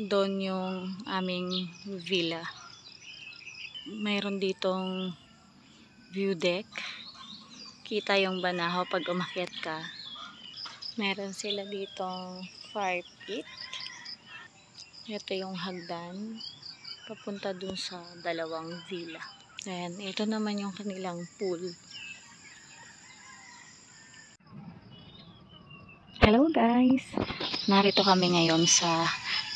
Doon yung aming villa. Mayroon ditong view deck. Kita yung banahaw pag umakyat ka. Meron sila ditong fire pit. Ito yung hagdan papunta dun sa dalawang villa. Ayan, ito naman yung kanilang pool. Hello guys! Narito kami ngayon sa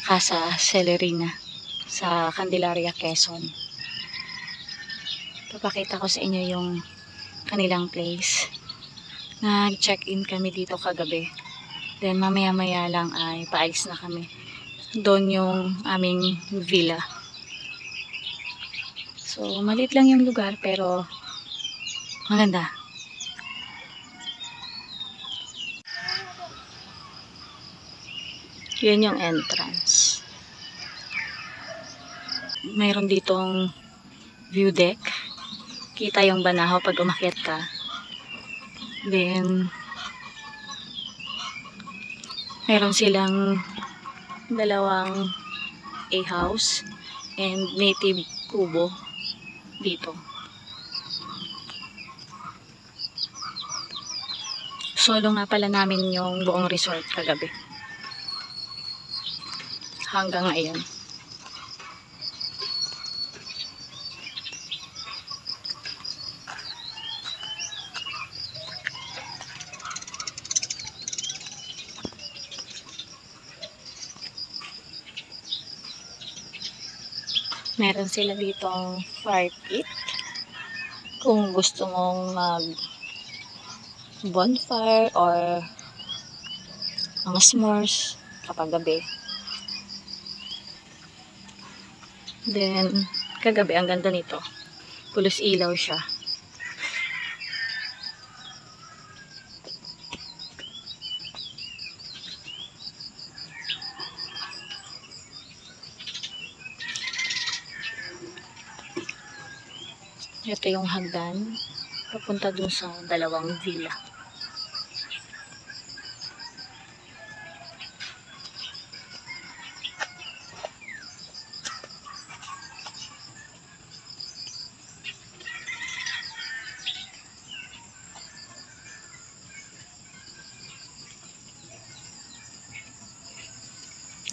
Casa Celerina sa Candelaria, Quezon. Papakita ko sa inyo yung kanilang place. Nag-check-in kami dito kagabi. Then mamaya-maya lang ay paalis na kami. Doon yung aming villa. So, maliit lang yung lugar pero maganda. Yan yung entrance. Mayroon ditong view deck. Kita yung banahaw pag umakyat ka. Then, mayroon silang dalawang A-house and native kubo dito. Solo nga pala namin yung buong resort kagabi. Hanggang ngayon. Meron sila ditong fire pit. Kung gusto mong mag bonfire or mga s'mores kapag gabi. Then, kagabi ang ganda nito. Pulos ilaw siya. Ito yung hagdan papunta dun sa dalawang villa.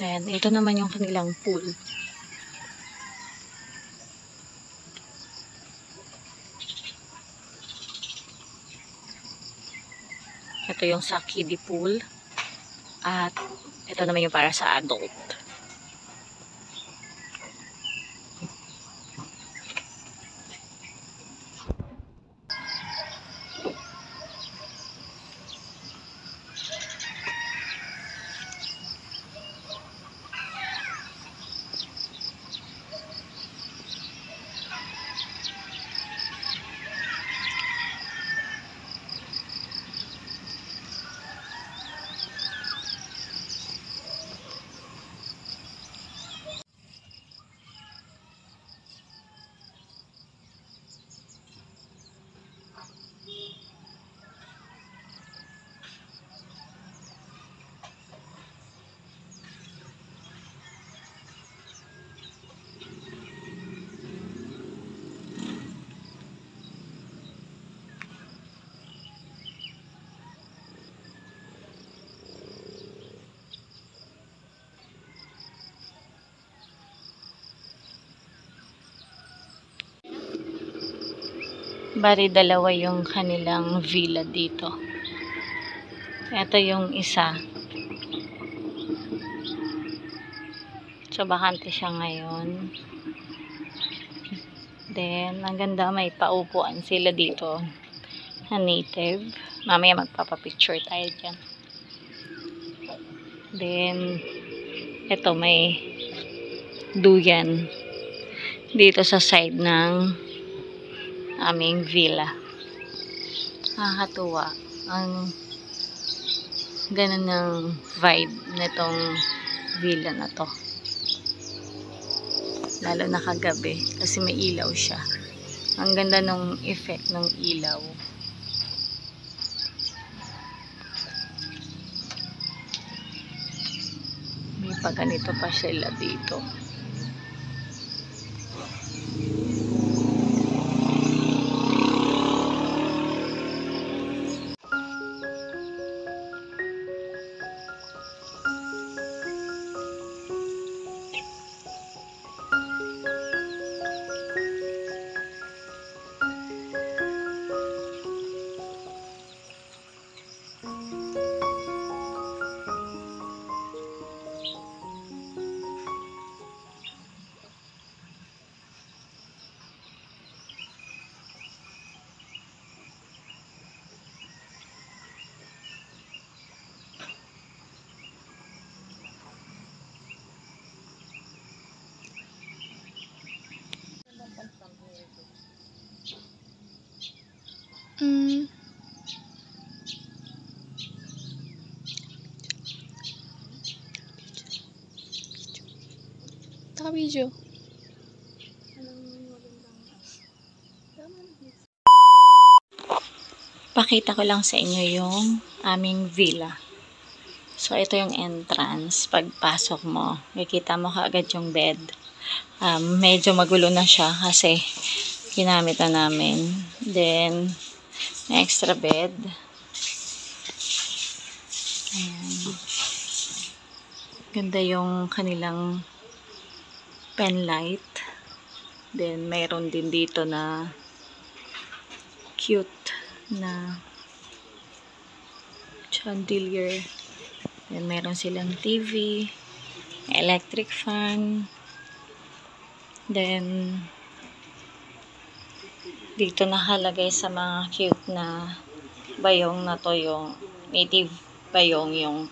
Ayan, ito naman yung kanilang pool. Ito yung sa kiddie pool. At ito naman yung para sa adult. Bari dalawa yung kanilang villa dito. Ito yung isa. So, bakante siya ngayon. Then, ang ganda, may paupuan sila dito na native. Mamaya magpapapicture tayo dyan. Then, ito may duyan dito sa side ng aming villa. Nakakatuwa. Ang ganun ng vibe nitong villa na to. Lalo na kagabi kasi may ilaw siya. Ang ganda ng effect ng ilaw. May pag ganito pa sila dito. Taka-video. Pakita ko lang sa inyo yung aming villa. So, ito yung entrance. Pagpasok mo, makikita mo kaagad yung bed. Medyo magulo na siya kasi ginamit na namin. Then, may extra bed. Ayan. Ganda yung kanilang pen light. Then, mayroon din dito na cute na chandelier. Then, meron silang TV, electric fan. Then, dito nakalagay sa mga cute na bayong na to yung native bayong yung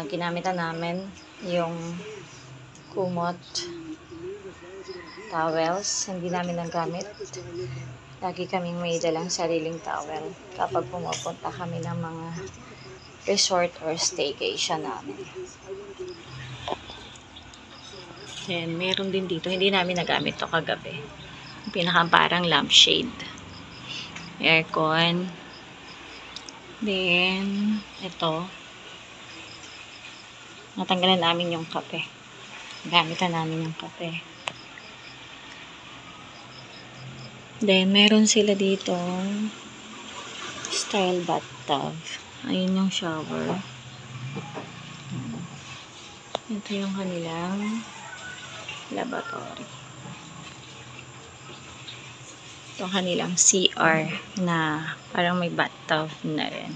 ginamitan namin. Yung kumot towels, hindi namin nagamit. Lagi kaming may dalang sariling towel kapag pumupunta kami ng mga resort or staycation namin. Then, meron din dito. Hindi namin nagamit to kagabi. Pinaka parang lampshade. Aircon. Then, ito. Natanggalan namin yung kape. Gamitan namin yung kape. Then, meron sila dito style bathtub. Ayun yung shower. Ito yung kanilang lavatory. Ito kanilang CR na parang may bathtub na rin.